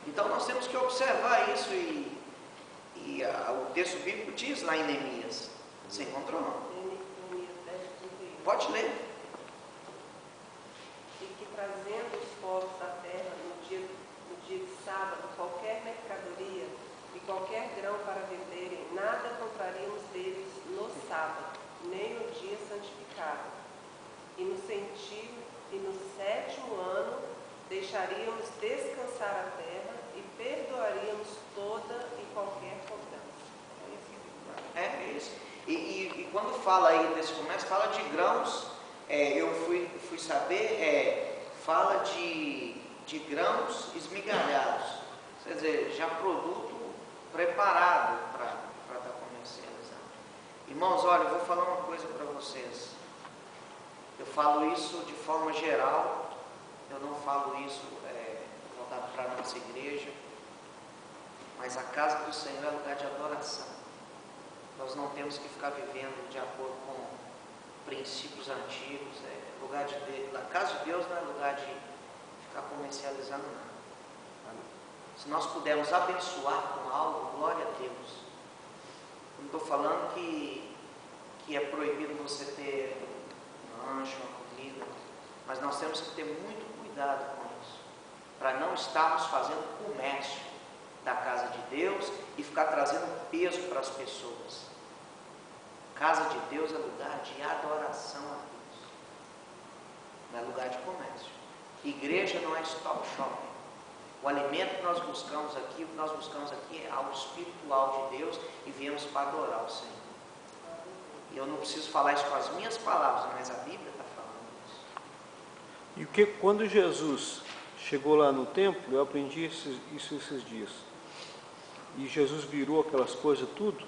Então nós temos que observar isso o texto bíblico diz lá em Neemias. Você encontrou não? Neemias 10:31. Pode ler. E que trazendo os povos da terra no dia de sábado qualquer mercadoria e qualquer grão para venderem, nada compraríamos deles no sábado, nem no dia santificado. E no 7º ano deixaríamos descansar a terra e perdoaríamos toda e qualquer cobrança. É isso. E quando fala aí desse comércio, fala de grãos, eu fui saber, fala de grãos esmigalhados, quer dizer, já produto preparado para estar comercializado. Irmãos, olha, eu vou falar uma coisa para vocês. Eu falo isso de forma geral, eu não falo isso voltado para a nossa igreja, mas a casa do Senhor é lugar de adoração. Nós não temos que ficar vivendo de acordo com princípios antigos. A casa de Deus não é lugar de ficar comercializando nada. Se nós pudermos abençoar com algo, glória a Deus. Eu não estou falando que é proibido você ter um lanche, uma comida, mas nós temos que ter muito cuidado com isso, para não estarmos fazendo comércio da casa de Deus e ficar trazendo peso para as pessoas. Casa de Deus é lugar de adoração a Deus, não é lugar de comércio. Igreja não é stop shopping. O alimento que nós buscamos aqui, é algo espiritual de Deus e viemos para adorar o Senhor. E eu não preciso falar isso com as minhas palavras, mas a Bíblia está falando isso. E quando Jesus chegou lá no templo, eu aprendi isso esses dias. E Jesus virou aquelas coisas tudo.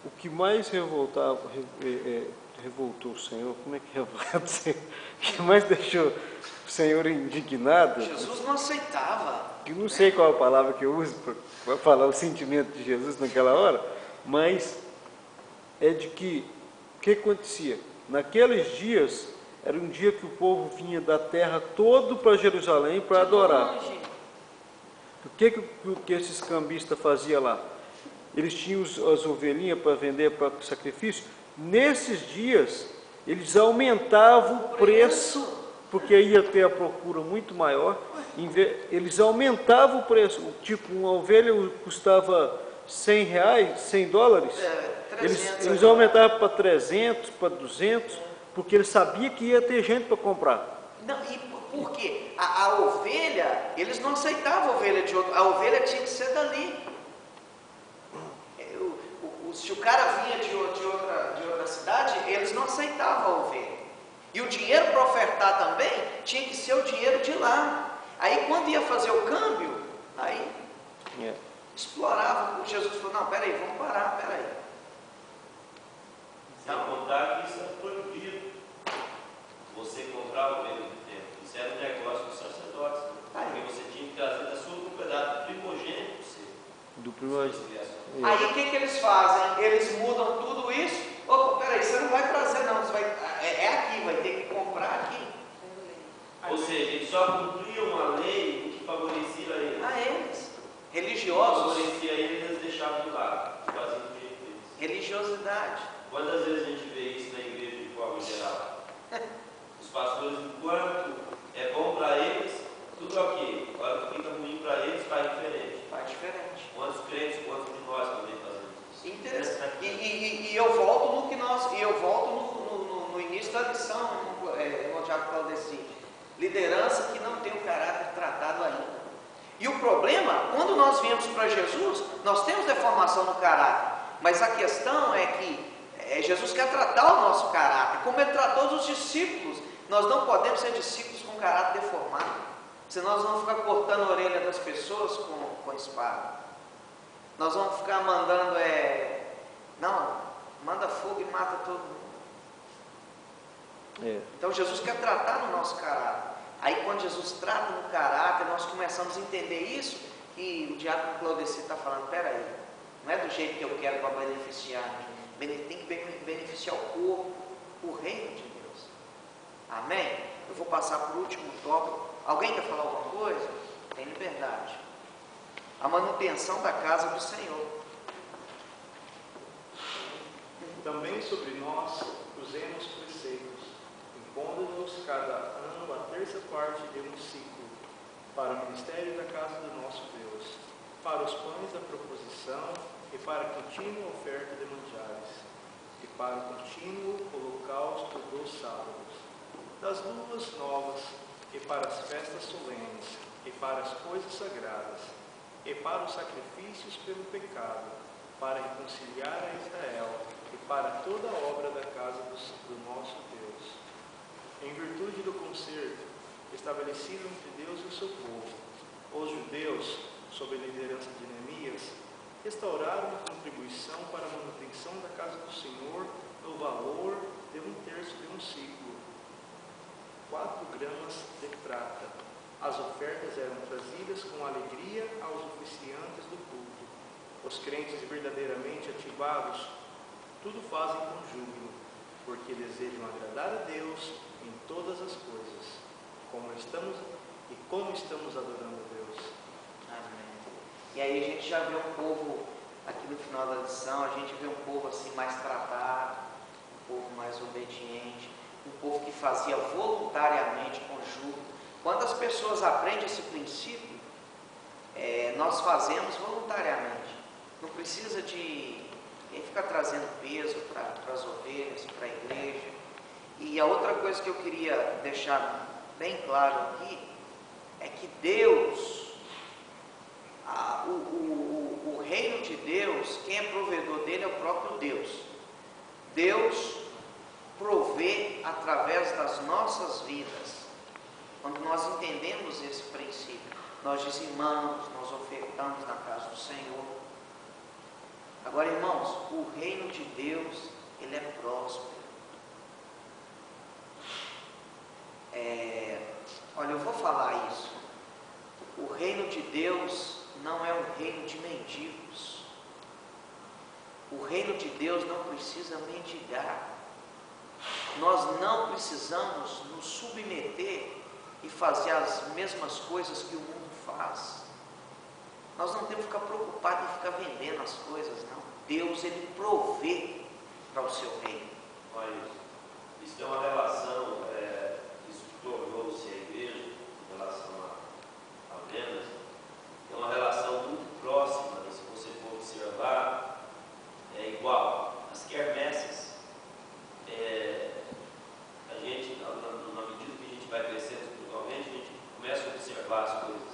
O que mais revoltou o Senhor, como é que revolta o Senhor? O que mais deixou o Senhor indignado? Jesus não aceitava. Eu não sei qual a palavra que eu uso para falar o sentimento de Jesus naquela hora, mas é de que o que acontecia? Naqueles dias, era um dia que o povo vinha da terra todo para Jerusalém para adorar. O que esses cambistas faziam lá? Eles tinham as ovelhinhas para vender para sacrifício. Nesses dias, eles aumentavam o preço, porque ia ter a procura muito maior. Eles aumentavam o preço. Tipo, uma ovelha custava R$100, $100. Eles aumentavam para 300, para 200, porque eles sabiam que ia ter gente para comprar. Não, e por quê? A ovelha, eles não aceitavam a ovelha de outro, a ovelha tinha que ser dali. Se o cara vinha de outra cidade, eles não aceitavam a ovelha. E o dinheiro para ofertar também tinha que ser o dinheiro de lá. Aí quando ia fazer o câmbio, aí explorava. Jesus falou, não, peraí, vamos parar, peraí. Sem contar que isso era proibido. Você comprava o meio do tempo. Isso era um negócio dos sacerdotes. Porque você tinha que trazer da sua propriedade, do primogênito seu. Do primogênito. Aí o que eles fazem? Eles mudam tudo isso. Opa, peraí, você não vai trazer não, você vai, aqui, vai ter que comprar aqui. Ou seja, eles só cumpriam uma lei que favorecia eles. A eles. Religiosos. Favorecia eles, eles deixavam de lado. Faziam do jeito deles. Religiosidade. Quantas vezes a gente vê isso na igreja de forma geral? Os pastores, enquanto é bom para eles, tudo ok. Agora que fica ruim para eles, faz diferente. Faz diferente. Quantos crentes, quantos de nós também fazemos isso? Interessante. E eu volto no que no início da lição, no Tiago Claudeci. Liderança que não tem o caráter tratado ainda. E o problema, quando nós viemos para Jesus, nós temos deformação no caráter. Mas a questão é que Jesus quer tratar o nosso caráter, como ele tratou os discípulos. Nós não podemos ser discípulos com caráter deformado, senão nós vamos ficar cortando a orelha das pessoas com espada. Nós vamos ficar mandando, manda fogo e mata todo mundo. Então Jesus quer tratar no nosso caráter. Aí quando Jesus trata no caráter, nós começamos a entender isso, que o diácono Claudeci está falando, peraí, não é do jeito que eu quero para beneficiar, tem que beneficiar o corpo, o reino de Deus. Amém? Eu vou passar para o último tópico. Alguém quer falar alguma coisa? Tem liberdade. manutenção da casa do Senhor. Também sobre nós usemos preceitos, impondo-nos cada ano a terça parte de um ciclo, para o ministério da casa do nosso Deus, para os pães da proposição e para a contínua oferta de manjares, e para o contínuo holocausto dos sábados, das luas novas, e para as festas solenes, e para as coisas sagradas, e para os sacrifícios pelo pecado, para reconciliar a Israel, e para toda a obra da casa do nosso Deus. Em virtude do concerto estabelecido entre Deus e o seu povo, os judeus, sob a liderança de Neemias, restauraram a contribuição para a manutenção da casa do Senhor no valor de 1/3 de um ciclo, 4 gramas de prata. As ofertas eram trazidas com alegria aos oficiantes do culto. Os crentes verdadeiramente ativados tudo fazem com júbilo, porque desejam agradar a Deus em todas as coisas, como estamos adorando a Deus. Amém. E aí a gente já vê um povo, aqui no final da lição, a gente vê um povo assim mais tratado, um povo mais obediente, um povo que fazia voluntariamente com júbilo. Quando as pessoas aprendem esse princípio, nós fazemos voluntariamente. Não precisa de ficar trazendo peso para as ovelhas, para a igreja. E a outra coisa que eu queria deixar bem claro aqui é que Deus, o reino de Deus, quem é provedor dele é o próprio Deus. Deus provê através das nossas vidas. Quando nós entendemos esse princípio, nós dizimamos, nós ofertamos na casa do Senhor. Agora, irmãos, o reino de Deus, ele é próspero. Olha, eu vou falar isso. O reino de Deus não é um reino de mendigos. O reino de Deus não precisa mendigar. Nós não precisamos nos submeter e fazer as mesmas coisas que o mundo faz. Nós não temos que ficar preocupados em ficar vendendo as coisas, não. Deus, ele provê para o seu reino. Olha, isso tem uma relação, isso tornou-se a igreja, em relação a vendas, tem uma relação muito próxima, se você for observar, é igual. As quermesses, a gente, na medida que a gente vai crescendo espiritualmente, a gente começa a observar as coisas.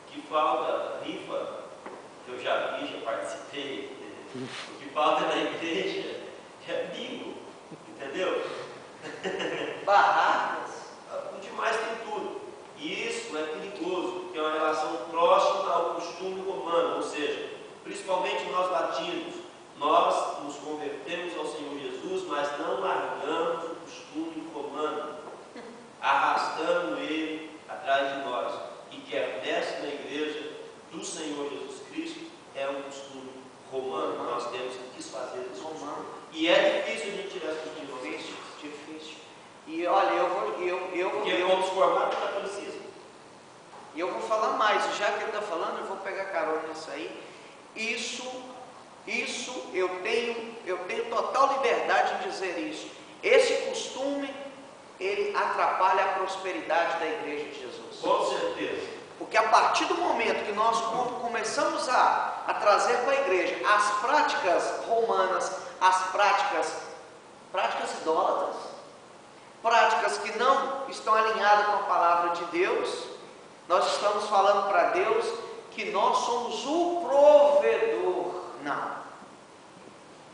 O que falta, rifa, que eu já vi, já participei, o que falta na igreja é bingo, entendeu? Barracas. O demais tem tudo. E isso é perigoso, porque é uma relação próxima ao costume romano, ou seja, principalmente nós latinos, nós nos convertemos ao Senhor Jesus, mas não largamos o costume romano, arrastando ele atrás de nós. E que desce na igreja do Senhor Jesus Cristo é um costume romano. Nós temos que desfazer esse romano. E é difícil a gente tirar esse costume romano. Difícil. E olha, porque vamos formar no catolicismo. E eu vou falar mais, já que ele está falando, eu vou pegar carona nisso aí. Isso eu tenho total liberdade de dizer isso. Esse costume, ele atrapalha a prosperidade da igreja de Jesus. Com certeza. Porque a partir do momento que nós começamos a trazer para a igreja as práticas romanas, as práticas idólatras, práticas que não estão alinhadas com a palavra de Deus, nós estamos falando para Deus que nós somos o provedor. Não.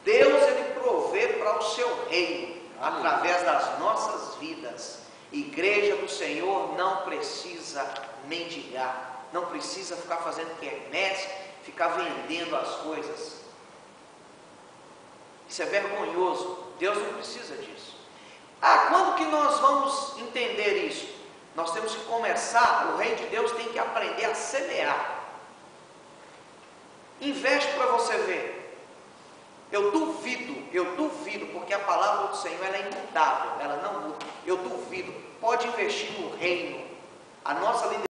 Deus, ele provê para o seu reino, através das nossas vidas. Igreja do Senhor não precisa mendigar, não precisa ficar fazendo quermesse, ficar vendendo as coisas. Isso é vergonhoso. Deus não precisa disso. Quando que nós vamos entender isso? Nós temos que começar, o reino de Deus tem que aprender a semear. Investe para você ver. Eu duvido, porque a palavra do Senhor ela é imutável, ela não muda. Eu duvido. Pode investir no reino. A nossa liderança